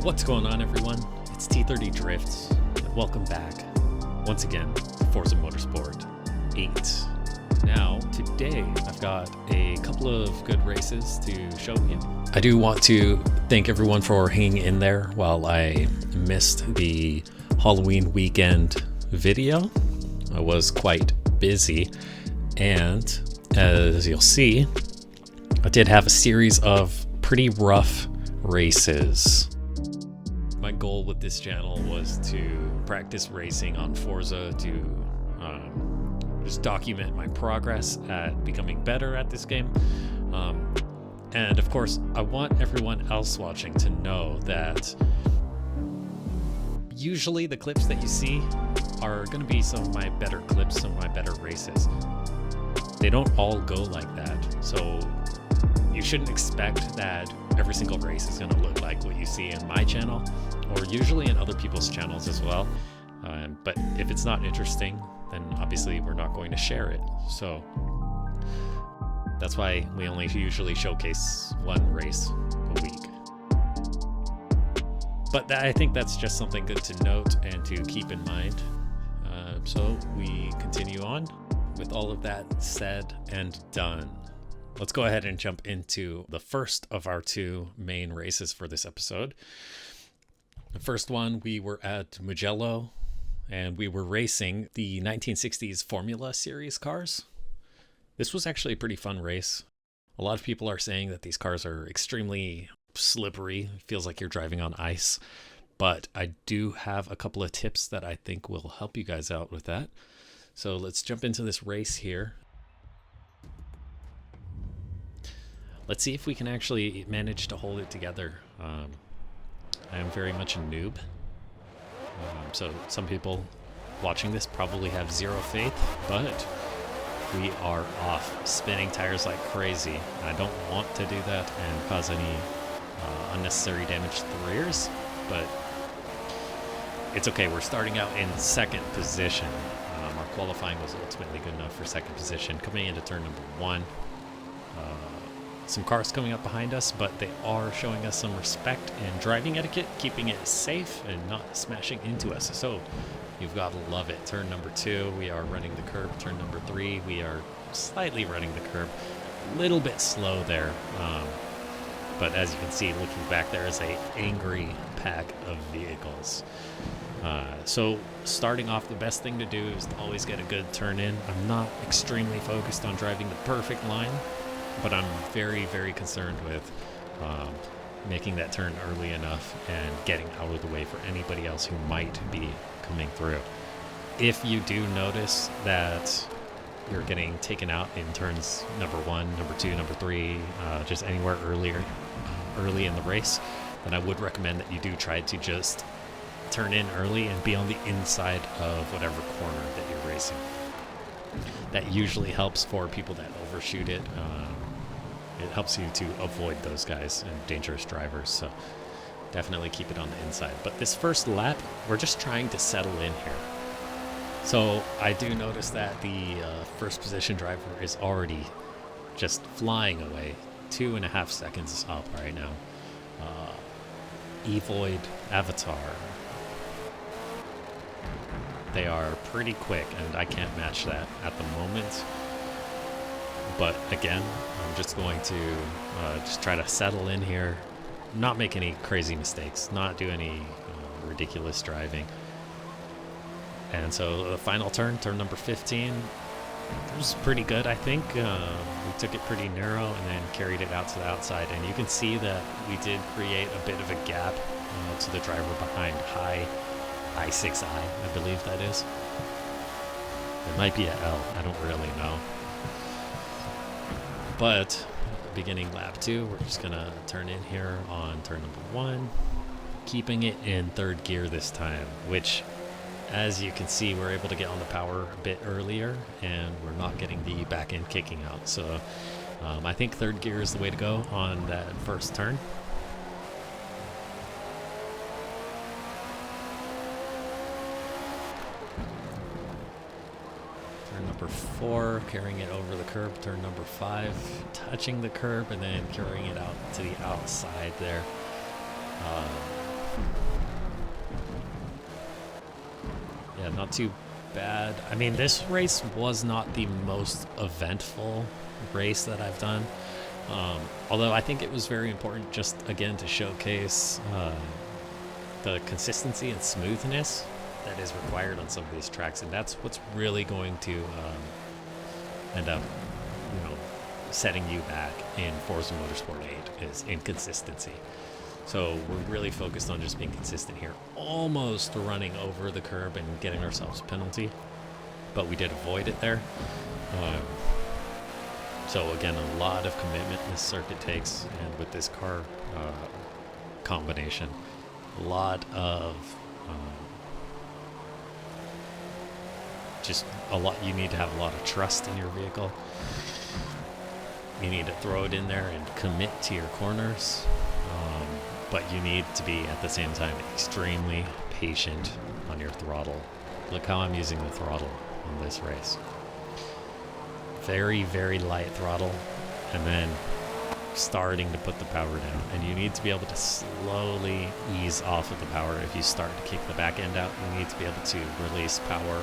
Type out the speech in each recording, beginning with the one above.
What's going on, everyone? It's T30 Drifts, and welcome back once again to Forza Motorsport 8. Now, today I've got a couple of good races to show you. I do want to thank everyone for hanging in there while I missed the Halloween weekend video. I was quite busy, and as you'll see, I did have a series of pretty rough races. My goal with this channel was to practice racing on Forza to just document my progress at becoming better at this game. And of course, I want everyone else watching to know that usually the clips that you see are going to be some of my better clips, some of my better races. They don't all go like that, so you shouldn't expect that every single race is going to look like what you see in my channel, or usually in other people's channels as well. But if it's not interesting, then obviously we're not going to share it. So that's why we only usually showcase one race a week. But I think that's just something good to note and to keep in mind. So we continue on with all of that said and done. Let's go ahead and jump into the first of our two main races for this episode. The first one, we were at Mugello, and we were racing the 1960s Formula Series cars. This was actually a pretty fun race. A lot of people are saying that these cars are extremely slippery. It feels like you're driving on ice. But I do have a couple of tips that I think will help you guys out with that. So let's jump into this race here. Let's see if we can actually manage to hold it together. I am very much a noob. So some people watching this probably have zero faith, but we are off, spinning tires like crazy. I don't want to do that and cause any unnecessary damage to the rears, but it's okay. We're starting out in second position. Our qualifying was ultimately good enough for second position. Coming into turn number one. Some cars coming up behind us, but they are showing us some respect and driving etiquette, keeping it safe and not smashing into us. So you've got to love it. Turn number two, we are running the curb. Turn number three, we are slightly running the curb. A little bit slow there. But as you can see, looking back, there is an angry pack of vehicles. So starting off, the best thing to do is to always get a good turn in. I'm not extremely focused on driving the perfect line, but I'm very, very concerned with making that turn early enough and getting out of the way for anybody else who might be coming through. If you do notice that you're getting taken out in turns number one, number two, number three, just anywhere early in the race, then I would recommend that you do try to just turn in early and be on the inside of whatever corner that you're racing. That usually helps for people that overshoot it. It helps you to avoid those guys and dangerous drivers, so definitely keep it on the inside. But this first lap, we're just trying to settle in here. So I do notice that the first position driver is already just flying away. 2.5 seconds up right now. Evoid Avatar. They are pretty quick, and I can't match that at the moment. But again, I'm just going to just try to settle in here, not make any crazy mistakes, not do any ridiculous driving. And so the final turn, turn number 15, was pretty good, I think. We took it pretty narrow and then carried it out to the outside. And you can see that we did create a bit of a gap to the driver behind I6I, I believe that is. It might be a L, I don't really know. But beginning lap 2, we're just gonna turn in here on turn number 1, keeping it in third gear this time, which, as you can see, we're able to get on the power a bit earlier, and we're not getting the back end kicking out. So I think third gear is the way to go on that first turn. Turn number 4, carrying it over the curb. Turn number 5, touching the curb and then carrying it out to the outside there. not too bad. I mean, this race was not the most eventful race that I've done. Although I think it was very important just, again, to showcase the consistency and smoothness that is required on some of these tracks. And that's what's really going to end up, setting you back in Forza Motorsport 8 is inconsistency. So we're really focused on just being consistent here, almost running over the curb and getting ourselves a penalty, but we did avoid it there. So again, a lot of commitment this circuit takes, and with this car combination, a lot of you need to have a lot of trust in your vehicle. You need to throw it in there and commit to your corners. But you need to be, at the same time, extremely patient on your throttle. Look how I'm using the throttle on this race. Very, very light throttle, and then starting to put the power down. And you need to be able to slowly ease off of the power. If you start to kick the back end out, you need to be able to release power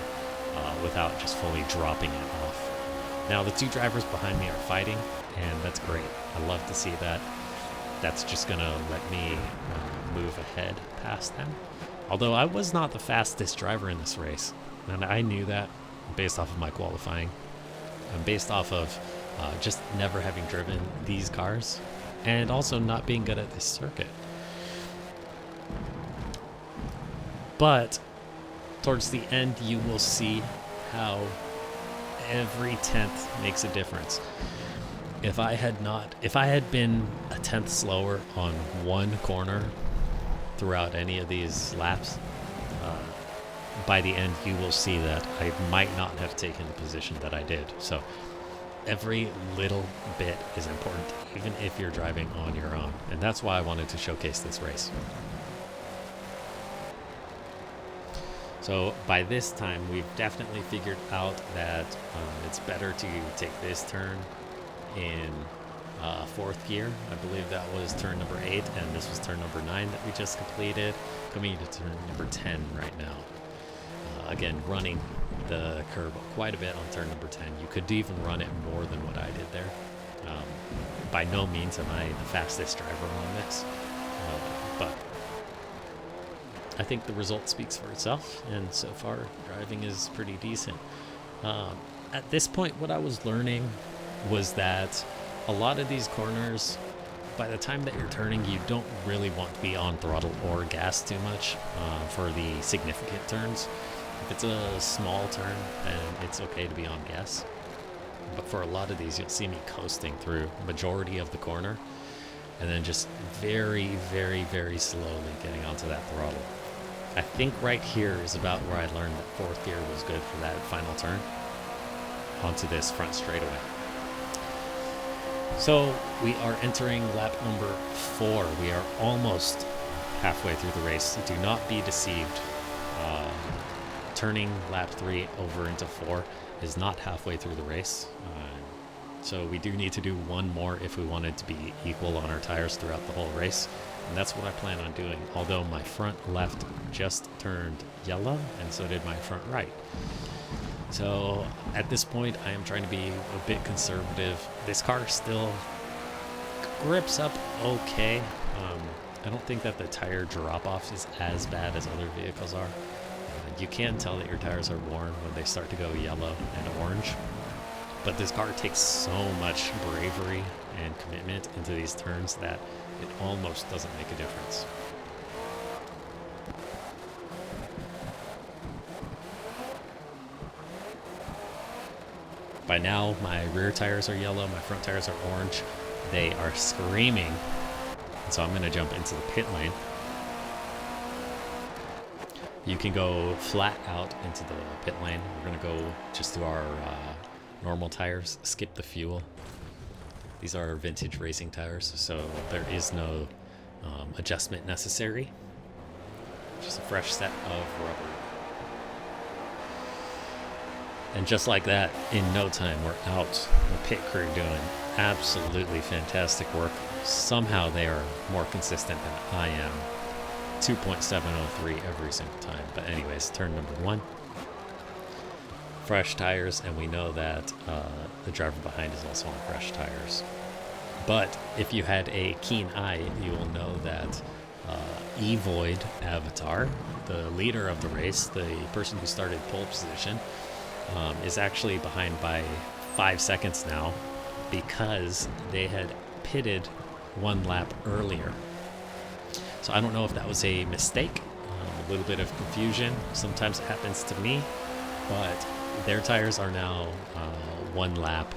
without just fully dropping it off. Now, the two drivers behind me are fighting, and that's great. I love to see that. That's just going to let me move ahead past them. Although I was not the fastest driver in this race, and I knew that based off of my qualifying and based off of just never having driven these cars and also not being good at this circuit. But towards the end, you will see how every tenth makes a difference. If I had been a tenth slower on one corner throughout any of these laps, by the end you will see that I might not have taken the position that I did. So every little bit is important, even if you're driving on your own. And that's why I wanted to showcase this race. So by this time, we've definitely figured out that it's better to take this turn in fourth gear. I believe that was turn number 8, and this was turn number 9 that we just completed. Coming into turn number 10 right now. Again, running the curb quite a bit on turn number 10. You could even run it more than what I did there. By no means am I the fastest driver on this, but I think the result speaks for itself, and so far driving is pretty decent. At this point, what I was learning was that a lot of these corners, by the time that you're turning, you don't really want to be on throttle or gas too much for the significant turns. If it's a small turn, then it's okay to be on gas. But for a lot of these, you'll see me coasting through majority of the corner and then just very, very, very slowly getting onto that throttle. I think right here is about where I learned that fourth gear was good for that final turn onto this front straightaway. So we are entering lap number 4. We are almost halfway through the race. Do not be deceived. Turning lap 3 over into 4 is not halfway through the race. So we do need to do one more if we wanted to be equal on our tires throughout the whole race. And that's what I plan on doing. Although my front left just turned yellow, and so did my front right. So at this point, I am trying to be a bit conservative. This car still grips up okay. I don't think that the tire drop-off is as bad as other vehicles are. You can tell that your tires are worn when they start to go yellow and orange. But this car takes so much bravery and commitment into these turns that it almost doesn't make a difference. By now, my rear tires are yellow, my front tires are orange. They are screaming. So I'm going to jump into the pit lane. You can go flat out into the pit lane. We're going to go just through our normal tires, skip the fuel. These are vintage racing tires, so there is no adjustment necessary. Just a fresh set of rubber. And just like that, in no time, we're out. The pit crew doing absolutely fantastic work. Somehow they are more consistent than I am. 2.703 every single time. But anyways, turn number 1. fresh tires, and we know that the driver behind is also on fresh tires. But if you had a keen eye, you will know that Evoid Avatar, the leader of the race, the person who started pole position, is actually behind by 5 seconds now because they had pitted 1 lap earlier. So I don't know if that was a mistake, a little bit of confusion. Sometimes it happens to me, but their tires are now 1 lap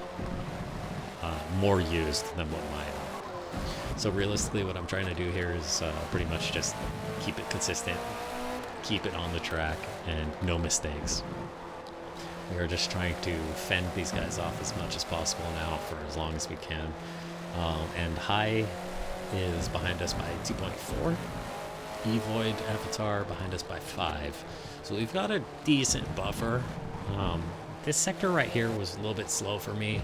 more used than what mine are. So realistically, what I'm trying to do here is pretty much just keep it consistent, keep it on the track, and no mistakes. We are just trying to fend these guys off as much as possible now for as long as we can. And High is behind us by 2.4. Evoid Avatar behind us by 5. So we've got a decent buffer. This sector right here was a little bit slow for me.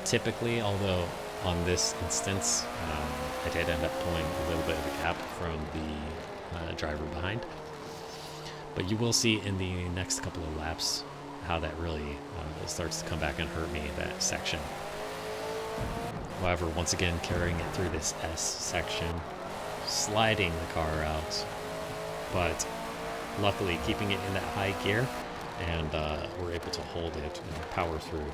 Typically, although on this instance, I did end up pulling a little bit of a gap from the driver behind. But you will see in the next couple of laps how that really starts to come back and hurt me, that section. However, once again, carrying it through this S section, sliding the car out, but luckily keeping it in that high gear, and we're able to hold it and power through.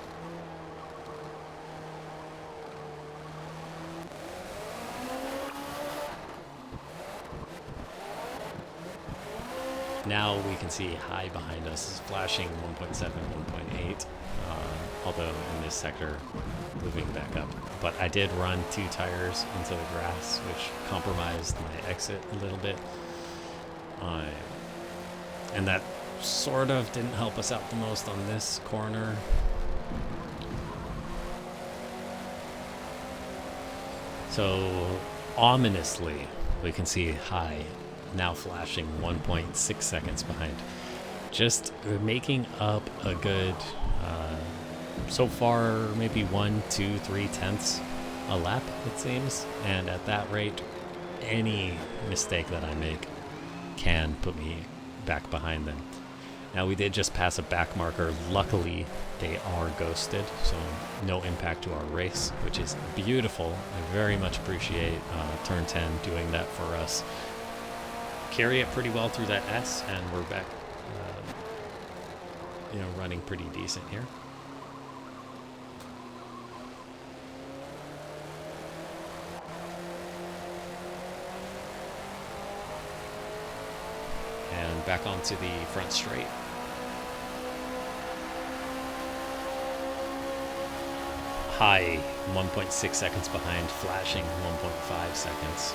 Now we can see High behind us is flashing 1.7, 1.8, although in this sector moving back up. But I did run 2 tires into the grass, which compromised my exit a little bit. And that sort of didn't help us out the most on this corner. So ominously, we can see High now flashing 1.6 seconds behind. Just making up a good, so far, maybe 1, 2, 3 tenths a lap, it seems. And at that rate, any mistake that I make can put me back behind them. Now, we did just pass a back marker. Luckily, they are ghosted, so no impact to our race, which is beautiful. I very much appreciate Turn 10 doing that for us. Carry it pretty well through that S, and we're back, running pretty decent here. And back onto the front straight. High 1.6 seconds behind, flashing 1.5 seconds.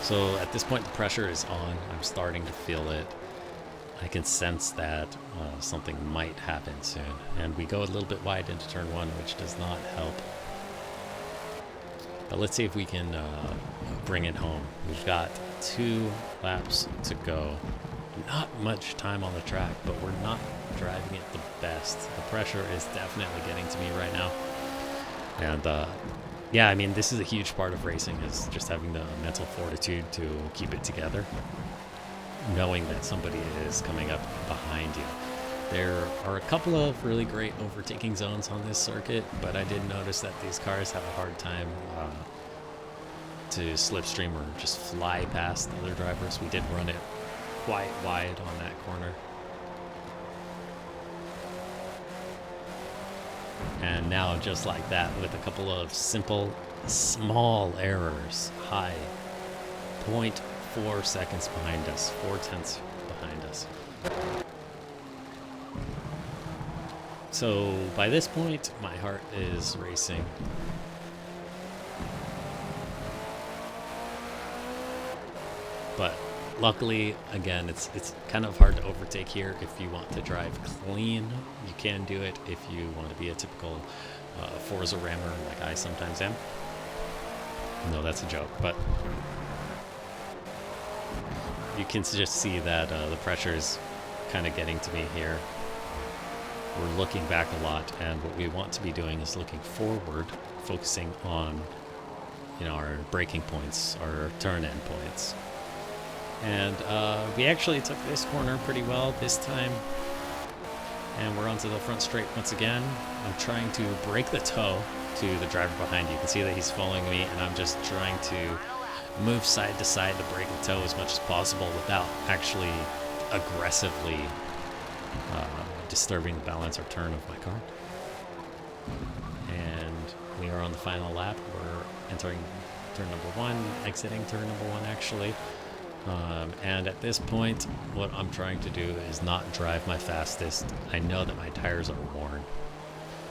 So at this point, the pressure is on. I'm starting to feel it. I can sense that something might happen soon. And we go a little bit wide into turn 1, which does not help. But let's see if we can bring it home. We've got 2 laps to go. Not much time on the track, but we're not driving it the best. The pressure is definitely getting to me right now. And yeah, I mean, this is a huge part of racing, is just having the mental fortitude to keep it together, knowing that somebody is coming up behind you. There are a couple of really great overtaking zones on this circuit, but I did notice that these cars have a hard time to slipstream or just fly past other drivers. We did run it quite wide on that corner. And now, just like that, with a couple of simple, small errors, High 0.4 seconds behind us, 4 tenths behind us. So by this point, my heart is racing. But luckily, again, it's kind of hard to overtake here. If you want to drive clean, you can do it. If you want to be a typical Forza rammer like I sometimes am. No, that's a joke, but you can just see that the pressure is kind of getting to me here. We're looking back a lot, and what we want to be doing is looking forward, focusing on, our braking points, our turn end points. And we actually took this corner pretty well this time. And we're onto the front straight once again. I'm trying to break the toe to the driver behind you. You can see that he's following me, and I'm just trying to move side to side to break the toe as much as possible without actually aggressively disturbing the balance or turn of my car. And we are on the final lap. We're entering turn number 1, exiting turn number 1 actually. And at this point, what I'm trying to do is not drive my fastest. I know that my tires are worn.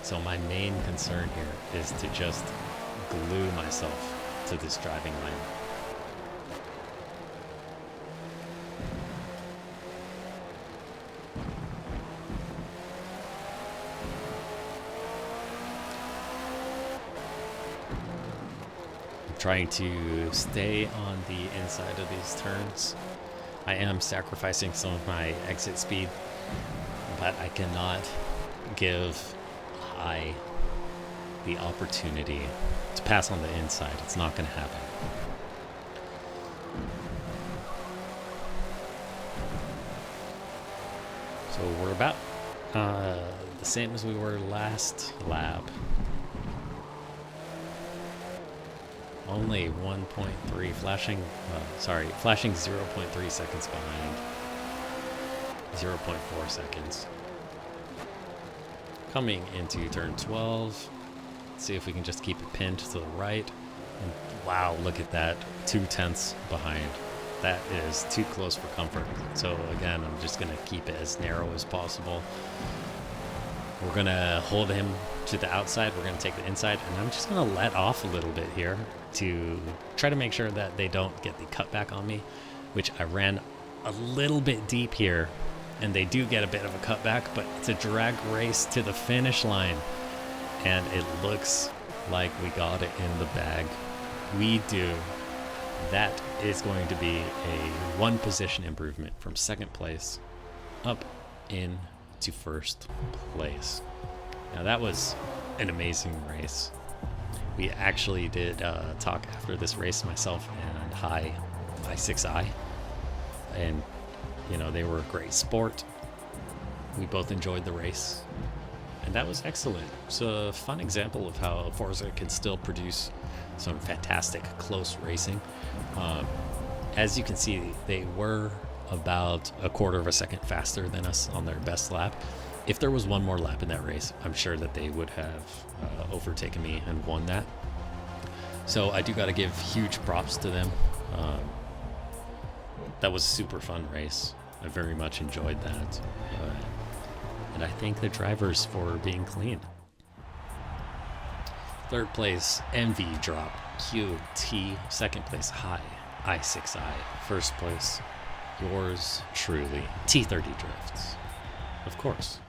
So my main concern here is to just glue myself to this driving line. Trying to stay on the inside of these turns. I am sacrificing some of my exit speed, but I cannot give High the opportunity to pass on the inside. It's not going to happen. So we're about the same as we were last lap. Only 1.3, flashing 0.3 seconds behind. 0.4 seconds. Coming into turn 12. Let's see if we can just keep it pinned to the right. And wow, look at that. 2/10 behind. That is too close for comfort. So again, I'm just going to keep it as narrow as possible. We're going to hold him to the outside. We're going to take the inside, and I'm just going to let off a little bit here to try to make sure that they don't get the cutback on me, which I ran a little bit deep here, and they do get a bit of a cutback, but it's a drag race to the finish line, and it looks like we got it in the bag. We do. That is going to be a 1 position improvement from second place up into first place. Now that was an amazing race. We actually did talk after this race, myself and i6i, and you know, they were a great sport. We both enjoyed the race, and that was excellent. It's a fun example of how Forza can still produce some fantastic close racing. As you can see, they were about a quarter of a second faster than us on their best lap. If there was one more lap in that race, I'm sure that they would have overtaken me and won that. So I do got to give huge props to them. That was a super fun race. I very much enjoyed that. And I thank the drivers for being clean. Third place, MV Drop QT. Second place, High i6i. First place, yours truly, T30 Drifts. Of course.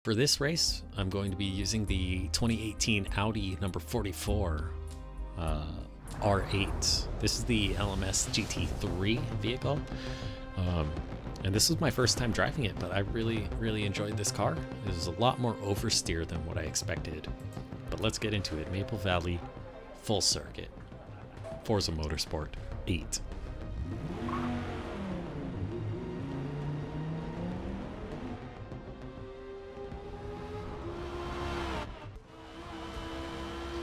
For this race, I'm going to be using the 2018 Audi number 44 R8. This is the LMS GT3 vehicle. And this was my first time driving it, but I really enjoyed this car. It was a lot more oversteer than what I expected. But let's get into it. Maple Valley, full circuit. Forza Motorsport 8.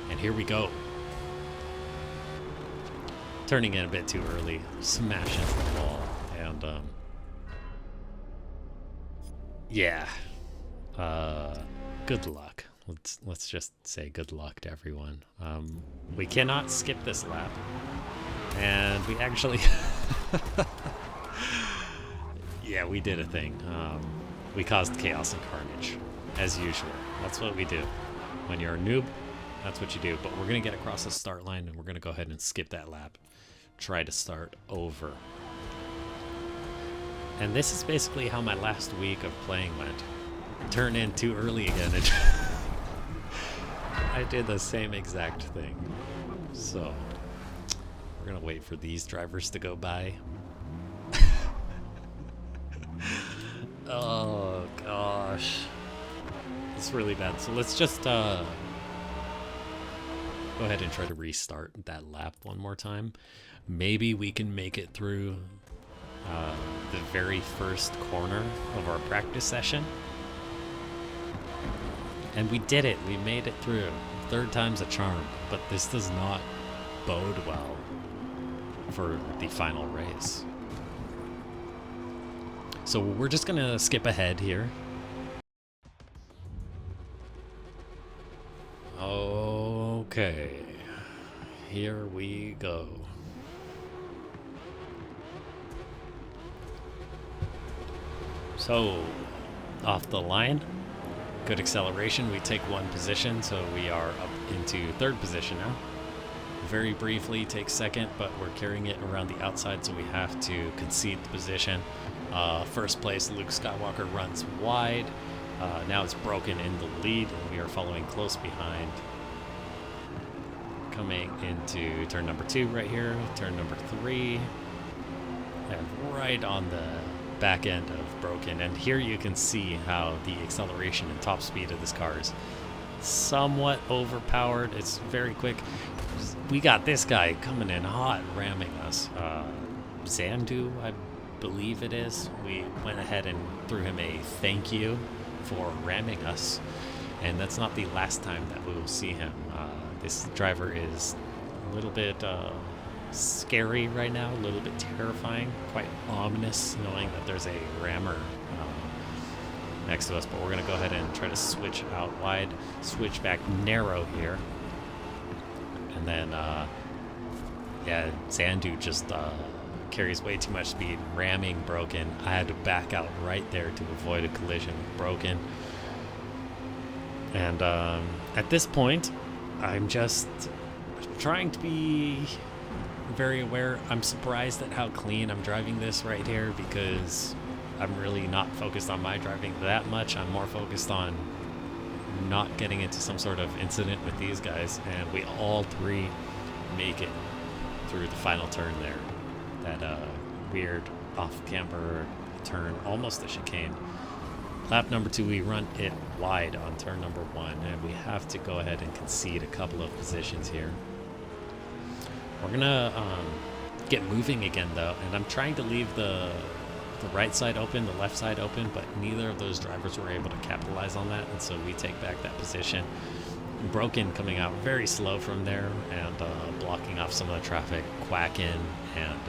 And here we go. Turning in a bit too early, smash into the wall, and yeah, good luck. Let's just say good luck to everyone. We cannot skip this lap, and we actually, yeah, we did a thing. We caused chaos and carnage, as usual. That's what we do. When you're a noob, that's what you do. But we're gonna get across the start line, and we're gonna go ahead and skip that lap. Try to start over. And this is basically how my last week of playing went. Turn in too early again, and I did the same exact thing. So we're gonna wait for these drivers to go by. Oh gosh, it's really bad. So let's just go ahead and try to restart that lap one more time. Maybe we can make it through the very first corner of our practice session. And we did it. We made it through. Third time's a charm. But this does not bode well for the final race. So we're just going to skip ahead here. Okay. Here we go. So, off the line, good acceleration. We take one position, so we are up into third position now. Very briefly take second, but we're carrying it around the outside, so we have to concede the position. First place, Luke Skywalker runs wide. Now it's broken in the lead, and we are following close behind. Coming into turn number 2 right here, turn number 3, and right on the back end of broken. And here you can see how the acceleration and top speed of this car is somewhat overpowered. It's very quick. We got this guy coming in hot, ramming us. Zandu, I believe it is. We went ahead and threw him a thank you for ramming us, and that's not the last time that we will see him. This driver is a little bit scary right now, a little bit terrifying, quite ominous, knowing that there's a rammer next to us. But we're going to go ahead and try to switch out wide, switch back narrow here. And then, yeah, Zandu just carries way too much speed, ramming broken. I had to back out right there to avoid a collision with broken. And at this point, I'm just trying to be very aware. I'm surprised at how clean I'm driving this right here, because I'm really not focused on my driving that much. I'm more focused on not getting into some sort of incident with these guys, and we all three make it through the final turn there. That weird off-camber turn, almost a chicane. Lap number 2, we run it wide on turn number 1, and we have to go ahead and concede a couple of positions here. We're gonna get moving again though, and I'm trying to leave the right side open, the left side open, but neither of those drivers were able to capitalize on that, and so we take back that position. Broken coming out very slow from there and blocking off some of the traffic. Quackin and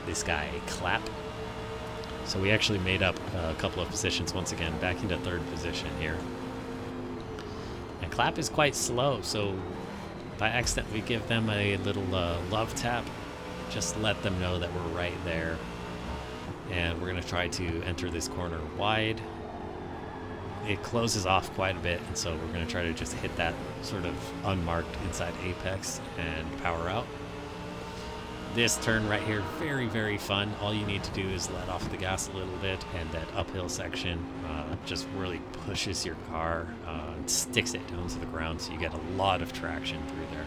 this guy Clap. So we actually made up a couple of positions once again, back into third position here. And Clap is quite slow, so by accident we give them a little love tap. Just let them know that we're right there. And we're going to try to enter this corner wide. It closes off quite a bit, and so we're going to try to just hit that sort of unmarked inside apex and power out. This turn right here, very, very fun. All you need to do is let off the gas a little bit, and that uphill section just really pushes your car and sticks it down to the ground, so you get a lot of traction through there.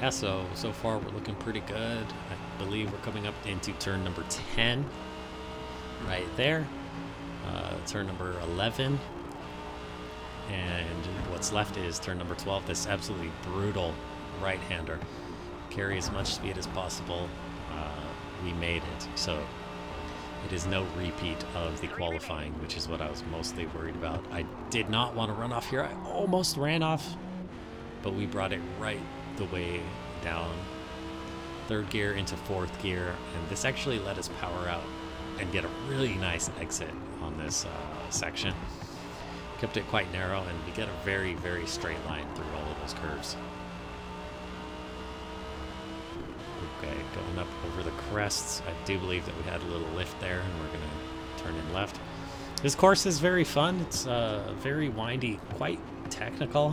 Yeah, so far we're looking pretty good. I believe we're coming up into turn number 10 right there. Turn number 11. And what's left is turn number 12. This absolutely brutal right-hander. Carry as much speed as possible. We made it. So it is no repeat of the qualifying, which is what I was mostly worried about. I did not want to run off here. I almost ran off, but we brought it right the way down. Third gear into fourth gear, and this actually let us power out and get a really nice exit on this section. Kept it quite narrow, and we get a very, very straight line through all of those curves. Okay, going up over the crests. I do believe that we had a little lift there, and we're going to turn in left. This course is very fun. It's very windy, quite technical,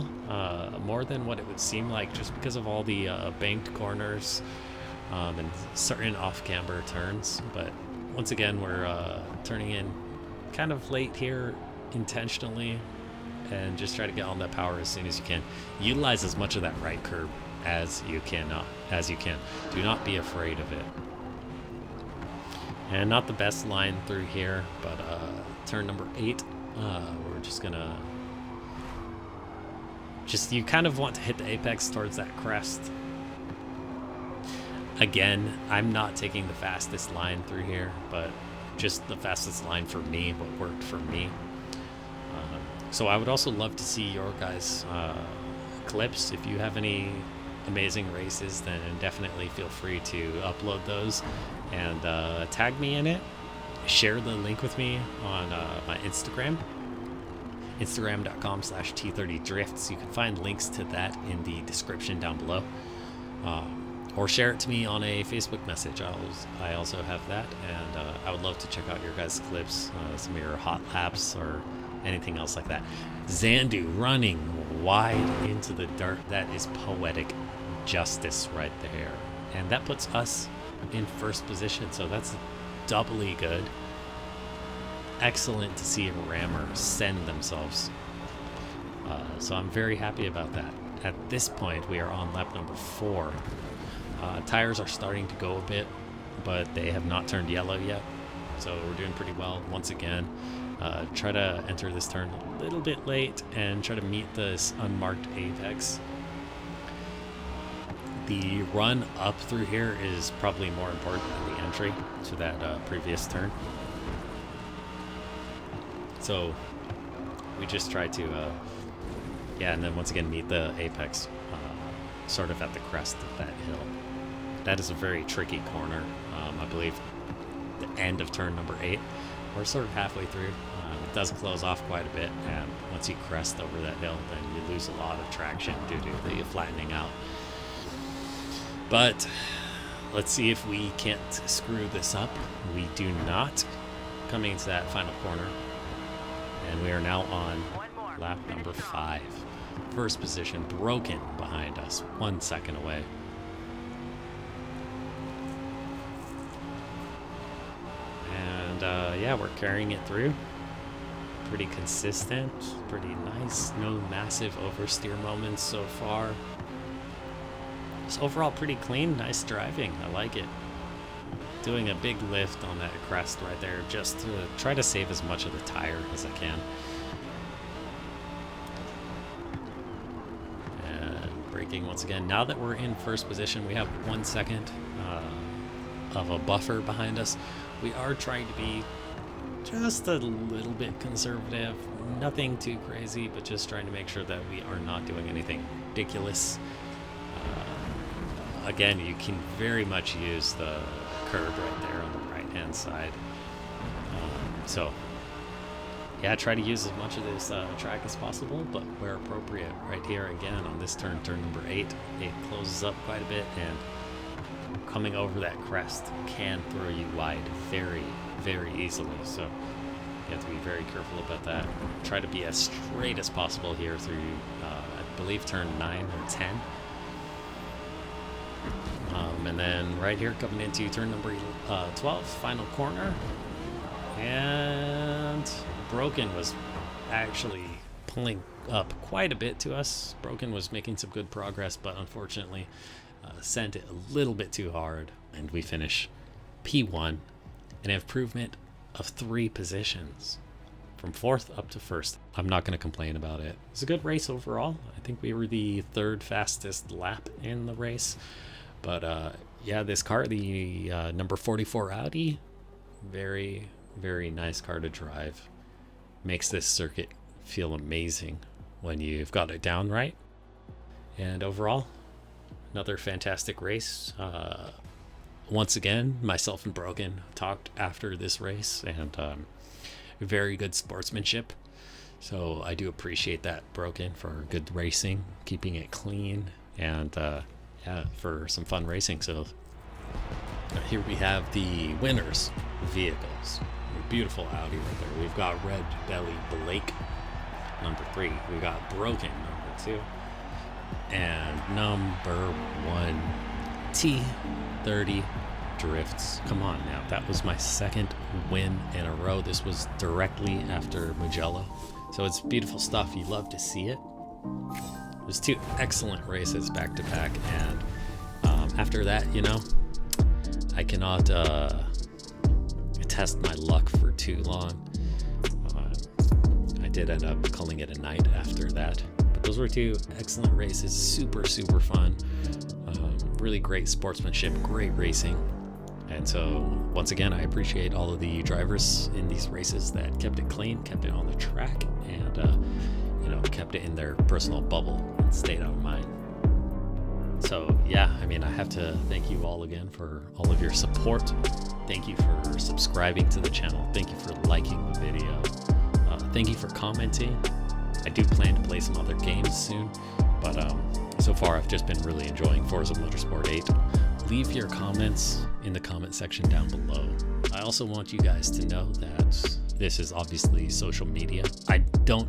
more than what it would seem like, just because of all the banked corners and certain off-camber turns. But once again, we're turning in kind of late here intentionally, and just try to get on that power as soon as you can. Utilize as much of that right curb as you can. Do not be afraid of it. And not the best line through here, but turn number 8, we're just gonna just you kind of want to hit the apex towards that crest. Again, I'm not taking the fastest line through here, but just the fastest line for me, what worked for me. So I would also love to see your guys' clips. If you have any amazing races, then definitely feel free to upload those and tag me in it. Share the link with me on my Instagram, instagram.com/T30drifts. You can find links to that in the description down below. Or share it to me on a Facebook message. I also have that, and I would love to check out your guys' clips, some of your hot laps or anything else like that. Zandu running wide into the dirt. That is poetic justice right there. And that puts us in first position, so that's doubly good. Excellent to see a rammer send themselves. So I'm very happy about that. At this point, we are on lap number 4. Tires are starting to go a bit, but they have not turned yellow yet, so we're doing pretty well. Once again, try to enter this turn a little bit late and try to meet this unmarked apex. The run up through here is probably more important than the entry to that previous turn. So we just try to, and then once again meet the apex sort of at the crest of that hill. That is a very tricky corner. I believe the end of turn number 8. We're sort of halfway through. It does close off quite a bit, and once you crest over that hill, then you lose a lot of traction due to the flattening out. But let's see if we can't screw this up. We do not. Coming into that final corner, and we are now on lap number 5. First position, Broken behind us, 1 second away. And we're carrying it through. Pretty consistent, pretty nice. No massive oversteer moments so far. It's overall pretty clean, nice driving. I like it. Doing a big lift on that crest right there just to try to save as much of the tire as I can. And braking once again. Now that we're in first position, we have 1 second of a buffer behind us. We are trying to be just a little bit conservative. Nothing too crazy, but just trying to make sure that we are not doing anything ridiculous. Again, you can very much use the curb right there on the right hand side. Try to use as much of this track as possible, but where appropriate. Right here again on this turn number 8. It closes up quite a bit, and coming over that crest can throw you wide very, very easily. So you have to be very careful about that. Try to be as straight as possible here through, I believe, turn 9 or 10. And then right here coming into turn number 12, final corner. And Broken was actually pulling up quite a bit to us. Broken was making some good progress, but unfortunately sent it a little bit too hard. And we finish P1, an improvement of 3 positions. From 4th up to 1st. I'm not going to complain about it. It's a good race overall. I think we were the 3rd fastest lap in the race. But this car, the number 44 Audi, very, very nice car to drive. Makes this circuit feel amazing when you've got it down right. And overall, another fantastic race. Once again, myself and Broken talked after this race, and very good sportsmanship. So I do appreciate that, Broken, for good racing, keeping it clean, and for some fun racing. So here we have the winners vehicles. Beautiful Audi right there. We've got Red Belly Blake, number 3. We got Broken, number 2. And number 1, T30 Drifts. Come on now. That was my 2nd win in a row. This was directly after Mugello. So it's beautiful stuff. You love to see it. It was 2 excellent races back to back. And after that, I cannot test my luck for too long. I did end up calling it a night after that. But those were 2 excellent races, super fun, really great sportsmanship, great racing. And so once again, I appreciate all of the drivers in these races that kept it clean, kept it on the track, and kept it in their personal bubble and stayed out of mine. So yeah, I mean, I have to thank you all again for all of your support. Thank you for subscribing to the channel. Thank you for liking the video. Thank you for commenting. I do plan to play some other games soon, but so far I've just been really enjoying Forza Motorsport 8. Leave your comments in the comment section down below. I also want you guys to know that this is obviously social media. I don't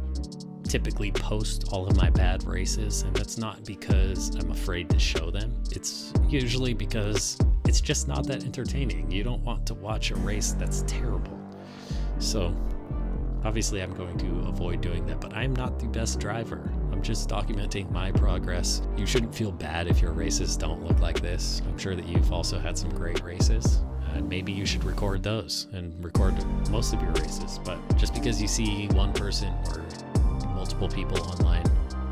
typically post all of my bad races, and that's not because I'm afraid to show them. It's usually because it's just not that entertaining. You don't want to watch a race that's terrible. So obviously I'm going to avoid doing that, but I'm not the best driver. I'm just documenting my progress. You shouldn't feel bad if your races don't look like this. I'm sure that you've also had some great races, and maybe you should record those and record most of your races. But just because you see one person or multiple people online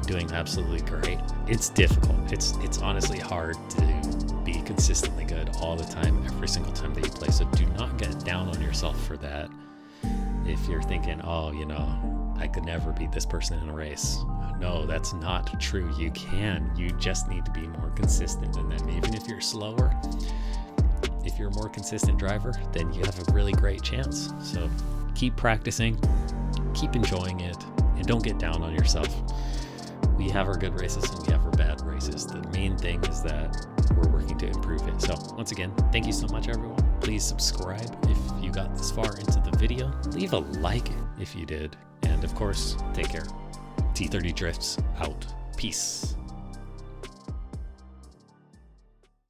doing absolutely great, it's difficult. It's honestly hard to be consistently good all the time, every single time that you play. So do not get down on yourself for that. If you're thinking, oh, I could never beat this person in a race. No, that's not true. You can. You just need to be more consistent. And then even if you're slower, if you're a more consistent driver, then you have a really great chance. So keep practicing, keep enjoying it, and don't get down on yourself. We have our good races and we have our bad races. The main thing is that we're working to improve it. So once again, thank you so much, everyone. Please subscribe if you got this far into the video. Leave a like if you did. And of course, take care. T30 Drifts out. Peace.